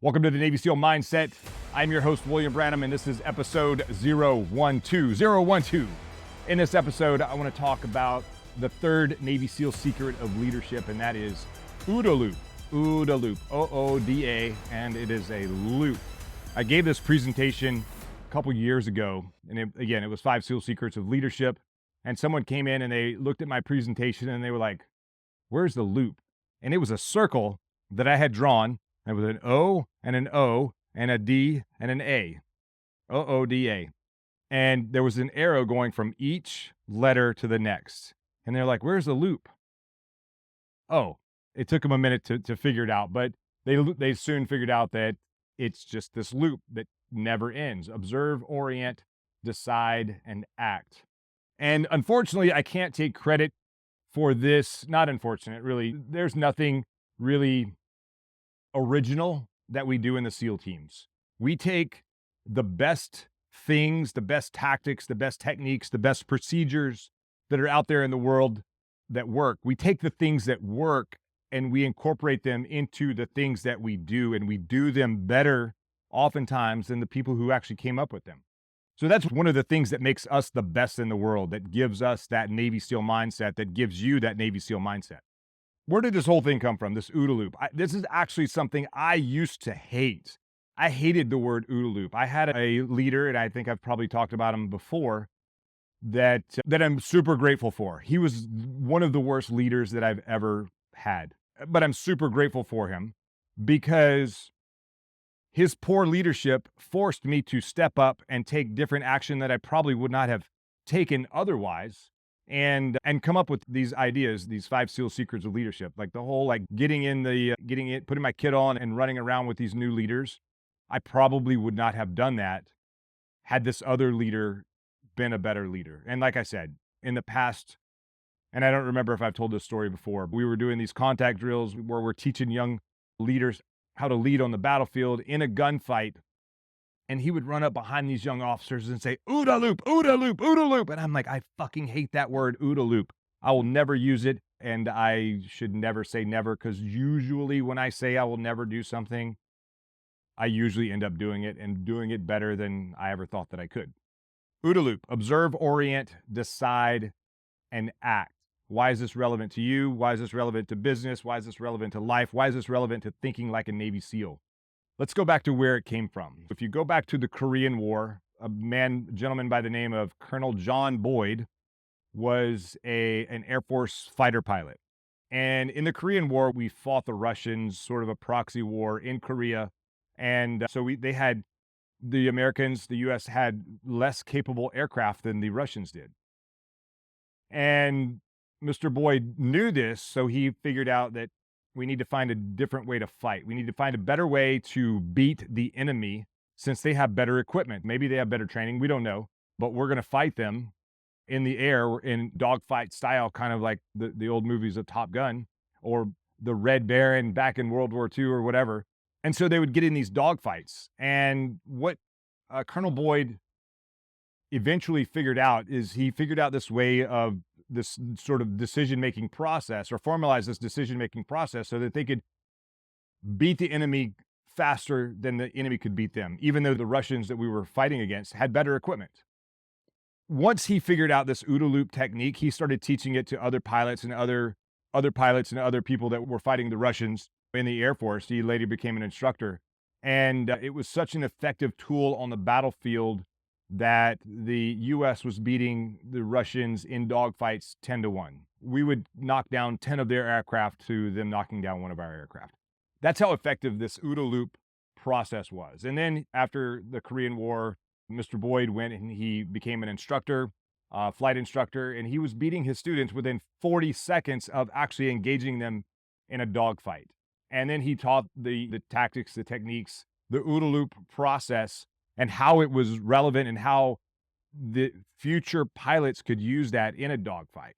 Welcome to the Navy SEAL Mindset. I'm your host, William Branham, and this is episode 012. In this episode, I want to talk about the third Navy SEAL secret of leadership, and that is OODA Loop. OODA Loop, O-O-D-A, and it is a loop. I gave this presentation a couple years ago, and it was 5 SEAL secrets of leadership, and someone came in and they looked at my presentation and they were like, where's the loop? And it was a circle that I had drawn. It was an O and an O and a D and an A, O-O-D-A. And there was an arrow going from each letter to the next. And they're like, where's the loop? Oh, it took them a minute to figure it out, but they soon figured out that it's just this loop that never ends. Observe, orient, decide, and act. And unfortunately, I can't take credit for this. Not unfortunate, really. There's nothing really original that we do in the SEAL teams. We take the best things, the best tactics, the best techniques, the best procedures that are out there in the world that work. We take the things that work and we incorporate them into the things that we do, and we do them better oftentimes than the people who actually came up with them. So that's one of the things that makes us the best in the world, that gives us that Navy SEAL mindset, that gives you that Navy SEAL mindset. Where did this whole thing come from, this OODA Loop? This is actually something I used to hate. I hated the word OODA Loop. I had a leader, and I think I've probably talked about him before, that I'm super grateful for. He was one of the worst leaders that I've ever had, but I'm super grateful for him because his poor leadership forced me to step up and take different action that I probably would not have taken otherwise, and come up with these ideas, these 5 SEAL secrets of leadership, like the whole, like putting my kit on and running around with these new leaders. I probably would not have done that had this other leader been a better leader. And like I said, in the past, and I don't remember if I've told this story before, but we were doing these contact drills where we're teaching young leaders how to lead on the battlefield in a gunfight. And he would run up behind these young officers and say, OODA Loop, OODA Loop, OODA Loop. And I'm like, I fucking hate that word, OODA Loop. I will never use it. And I should never say never, because usually when I say I will never do something, I usually end up doing it, and doing it better than I ever thought that I could. OODA Loop, observe, orient, decide, and act. Why is this relevant to you? Why is this relevant to business? Why is this relevant to life? Why is this relevant to thinking like a Navy SEAL? Let's go back to where it came from. If you go back to the Korean War, a gentleman by the name of Colonel John Boyd was an Air Force fighter pilot. And in the Korean War, we fought the Russians, sort of a proxy war in Korea. And so the Americans, the US had less capable aircraft than the Russians did. And Mr. Boyd knew this, so he figured out that we need to find a different way to fight. We need to find a better way to beat the enemy, since they have better equipment. Maybe they have better training. We don't know. But we're going to fight them in the air in dogfight style, kind of like the old movies of Top Gun or the Red Baron back in World War II or whatever. And so they would get in these dogfights. And what Colonel Boyd eventually figured out is he figured out this way of this sort of decision-making process, or formalize this decision-making process, so that they could beat the enemy faster than the enemy could beat them, even though the Russians that we were fighting against had better equipment. Once he figured out this OODA Loop technique, he started teaching it to other pilots and other people that were fighting the Russians in the Air Force. He later became an instructor. And it was such an effective tool on the battlefield that the U.S. was beating the Russians in dogfights 10-1. We would knock down 10 of their aircraft to them knocking down one of our aircraft. That's how effective this OODA Loop process was. And then after the Korean War, Mr. Boyd went and he became an instructor, flight instructor, and he was beating his students within 40 seconds of actually engaging them in a dogfight. And then he taught the tactics, the techniques, the OODA Loop process, and how it was relevant and how the future pilots could use that in a dogfight.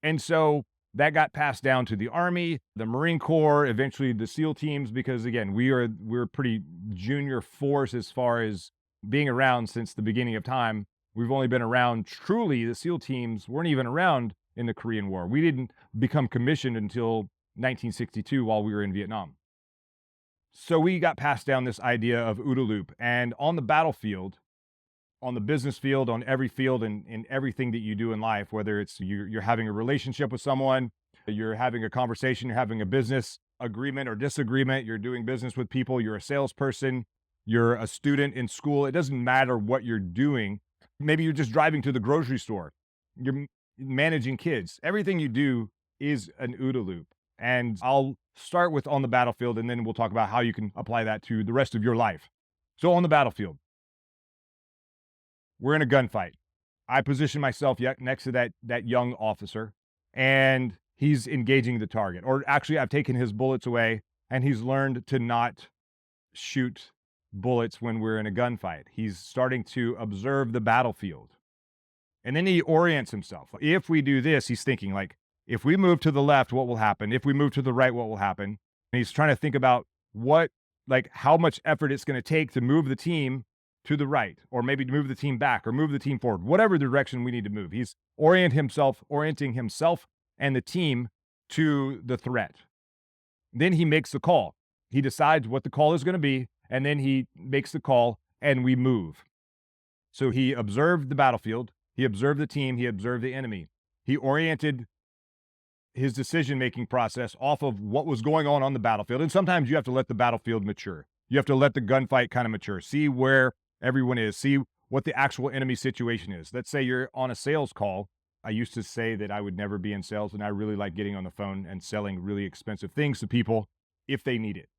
And so that got passed down to the Army, the Marine Corps, eventually the SEAL teams, because again, we're a pretty junior force as far as being around since the beginning of time. We've only been around, truly, the SEAL teams weren't even around in the Korean War. We didn't become commissioned until 1962 while we were in Vietnam. So we got passed down this idea of OODA Loop, and on the battlefield, on the business field, on every field, and in everything that you do in life, whether it's you're having a relationship with someone, you're having a conversation, you're having a business agreement or disagreement, you're doing business with people, you're a salesperson, you're a student in school. It doesn't matter what you're doing. Maybe you're just driving to the grocery store, you're managing kids. Everything you do is an OODA loop. And I'll start with on the battlefield, and then we'll talk about how you can apply that to the rest of your life. So on the battlefield, we're in a gunfight. I position myself next to that young officer, and he's engaging the target. Or actually, I've taken his bullets away, and he's learned to not shoot bullets when we're in a gunfight. He's starting to observe the battlefield. And then he orients himself. If we do this, he's thinking like, if we move to the left, what will happen? If we move to the right, what will happen? And he's trying to think about how much effort it's going to take to move the team to the right, or maybe to move the team back, or move the team forward, whatever direction we need to move. He's orienting himself and the team to the threat. Then he makes the call. He decides what the call is going to be, and then he makes the call, and we move. So he observed the battlefield, he observed the team, he observed the enemy. He oriented his decision-making process off of what was going on the battlefield. And sometimes you have to let the battlefield mature. You have to let the gunfight kind of mature, see where everyone is, see what the actual enemy situation is. Let's say you're on a sales call. I used to say that I would never be in sales, and I really like getting on the phone and selling really expensive things to people if they need it.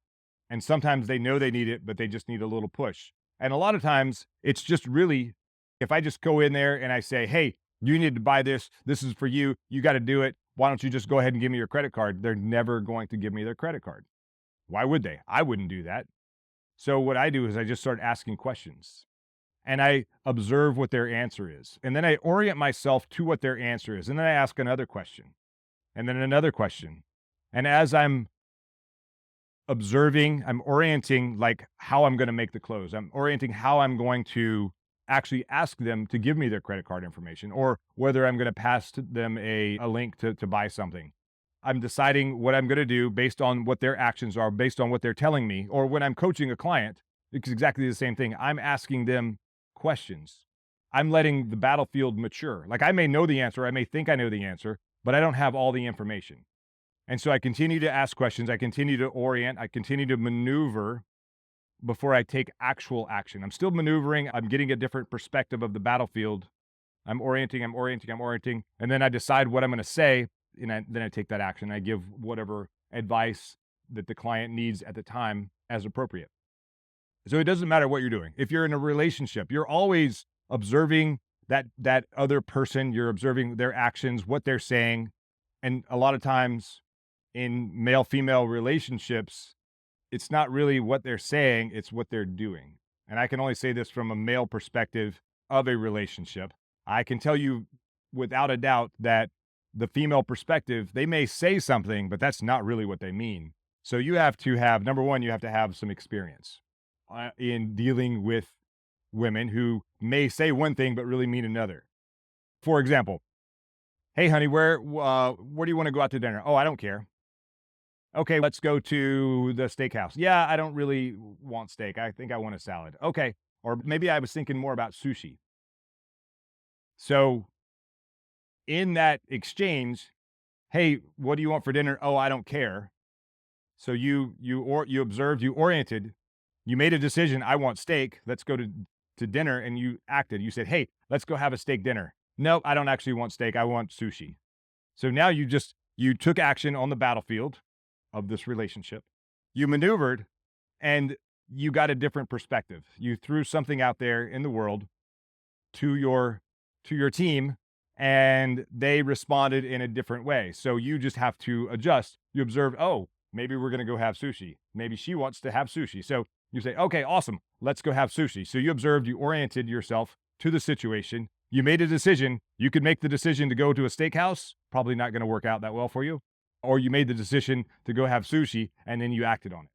And sometimes they know they need it, but they just need a little push. And a lot of times it's just really, if I just go in there and I say, hey, you need to buy this. This is for you. You got to do it. Why don't you just go ahead and give me your credit card? They're never going to give me their credit card. Why would they? I wouldn't do that. So what I do is I just start asking questions, and I observe what their answer is. And then I orient myself to what their answer is. And then I ask another question, and then another question. And as I'm observing, I'm orienting like how I'm going to make the close. I'm orienting how I'm going to actually ask them to give me their credit card information, or whether I'm going to pass to them a link to buy something. I'm deciding what I'm going to do based on what their actions are, based on what they're telling me. Or when I'm coaching a client, it's exactly the same thing. I'm asking them questions. I'm letting the battlefield mature. Like, I may know the answer, I may think I know the answer, but I don't have all the information. And so I continue to ask questions, I continue to orient, I continue to maneuver before I take actual action. I'm still maneuvering, I'm getting a different perspective of the battlefield. I'm orienting, and then I decide what I'm going to say, and then I take that action. I give whatever advice that the client needs at the time as appropriate. So it doesn't matter what you're doing. If you're in a relationship, you're always observing that other person, you're observing their actions, what they're saying. And a lot of times in male-female relationships, it's not really what they're saying, it's what they're doing. And I can only say this from a male perspective of a relationship. I can tell you without a doubt that the female perspective, they may say something, but that's not really what they mean. So you have to have, number one, you have to have some experience in dealing with women who may say one thing, but really mean another. For example, hey, honey, where do you want to go out to dinner? Oh, I don't care. Okay, let's go to the steakhouse. Yeah, I don't really want steak. I think I want a salad. Okay. Or maybe I was thinking more about sushi. So in that exchange, hey, what do you want for dinner? Oh, I don't care. So you observed, you oriented, you made a decision. I want steak. Let's go to dinner. And you acted. You said, hey, let's go have a steak dinner. No, I don't actually want steak. I want sushi. So now you took action on the battlefield of this relationship. You maneuvered, and you got a different perspective. You threw something out there in the world to your team, and they responded in a different way. So you just have to adjust. You observe, oh, maybe we're going to go have sushi. Maybe she wants to have sushi. So you say, okay, awesome. Let's go have sushi. So you observed, you oriented yourself to the situation. You made a decision. You could make the decision to go to a steakhouse. Probably not going to work out that well for you. Or you made the decision to go have sushi, and then you acted on it.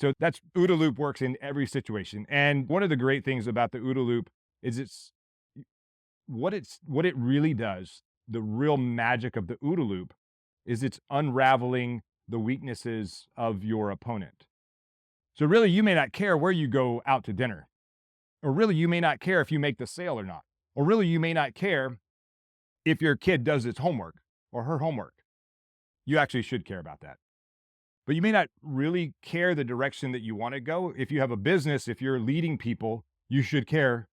So that's OODA Loop works in every situation. And one of the great things about the OODA Loop is what it really does. The real magic of the OODA Loop is it's unraveling the weaknesses of your opponent. So really, you may not care where you go out to dinner, or really, you may not care if you make the sale or not, or really, you may not care if your kid does its homework or her homework. You actually should care about that. But you may not really care the direction that you want to go. If you have a business, if you're leading people, you should care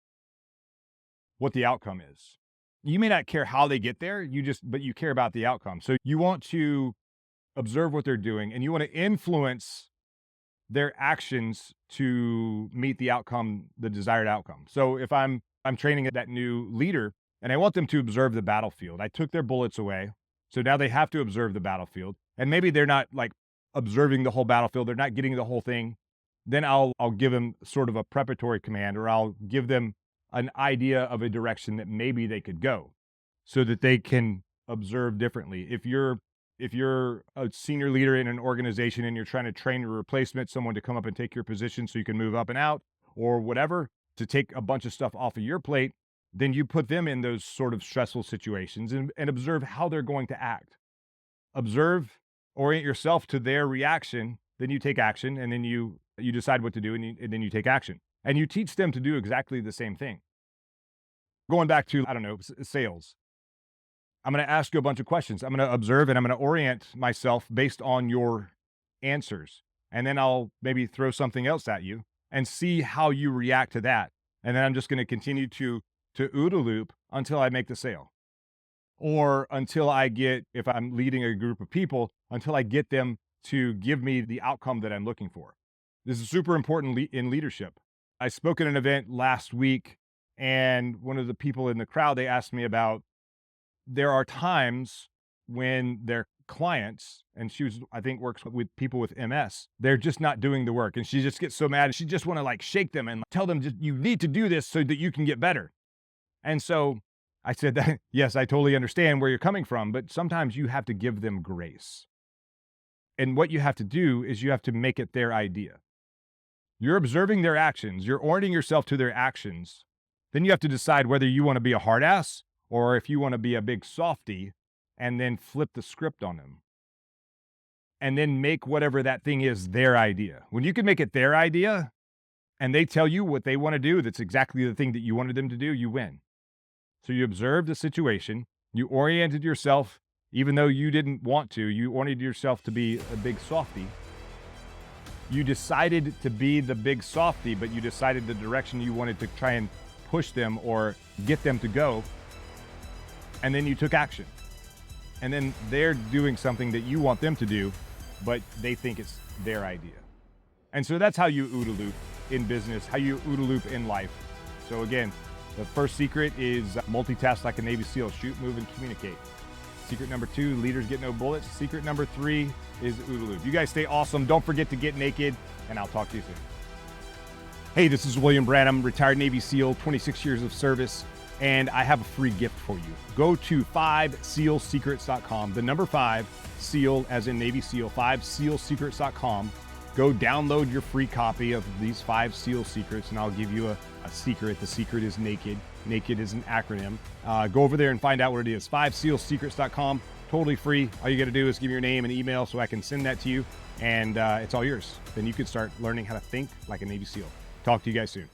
what the outcome is. You may not care how they get there, but you care about the outcome. So you want to observe what they're doing and you want to influence their actions to meet the outcome, the desired outcome. So if I'm training that new leader and I want them to observe the battlefield, I took their bullets away. So now they have to observe the battlefield. And maybe they're not like observing the whole battlefield, they're not getting the whole thing. Then I'll give them sort of a preparatory command, or I'll give them an idea of a direction that maybe they could go so that they can observe differently. If you're a senior leader in an organization and you're trying to train a replacement, someone to come up and take your position so you can move up and out or whatever, to take a bunch of stuff off of your plate, then you put them in those sort of stressful situations and observe how they're going to act. Observe, orient yourself to their reaction, then you take action, and then you decide what to do, and then you take action. And you teach them to do exactly the same thing. Going back to, I don't know, sales. I'm going to ask you a bunch of questions. I'm going to observe and I'm going to orient myself based on your answers. And then I'll maybe throw something else at you and see how you react to that. And then I'm just going to continue to OODA loop until I make the sale. Or until I get, if I'm leading a group of people, until I get them to give me the outcome that I'm looking for. This is super important in leadership. I spoke at an event last week, and one of the people in the crowd, they asked me about, there are times when their clients, and I think works with people with MS, they're just not doing the work. And she just gets so mad. She just want to like shake them and tell them, just, you need to do this so that you can get better. And so I said that, yes, I totally understand where you're coming from, but sometimes you have to give them grace. And what you have to do is you have to make it their idea. You're observing their actions. You're orienting yourself to their actions. Then you have to decide whether you want to be a hard ass or if you want to be a big softy, and then flip the script on them. And then make whatever that thing is their idea. When you can make it their idea and they tell you what they want to do, that's exactly the thing that you wanted them to do, you win. So you observed the situation, you oriented yourself, even though you didn't want to, you oriented yourself to be a big softy. You decided to be the big softy, but you decided the direction you wanted to try and push them or get them to go. And then you took action. And then they're doing something that you want them to do, but they think it's their idea. And so that's how you OODA loop in business, how you OODA loop in life. So again, the first secret is multitask like a Navy SEAL, shoot, move, and communicate. Secret number 2, leaders get no bullets. Secret number 3 is OODA loop. You guys stay awesome. Don't forget to get naked, and I'll talk to you soon. Hey, this is William Branham, retired Navy SEAL, 26 years of service, and I have a free gift for you. Go to 5SEALsecrets.com, the number 5, SEAL as in Navy SEAL, 5SEALsecrets.com. Go download your free copy of these 5 SEAL secrets, and I'll give you a secret. The secret is naked. Naked is an acronym. Go over there and find out what it is. 5SEALsecrets.com, totally free. All you got to do is give me your name and email so I can send that to you, and it's all yours. Then you can start learning how to think like a Navy SEAL. Talk to you guys soon.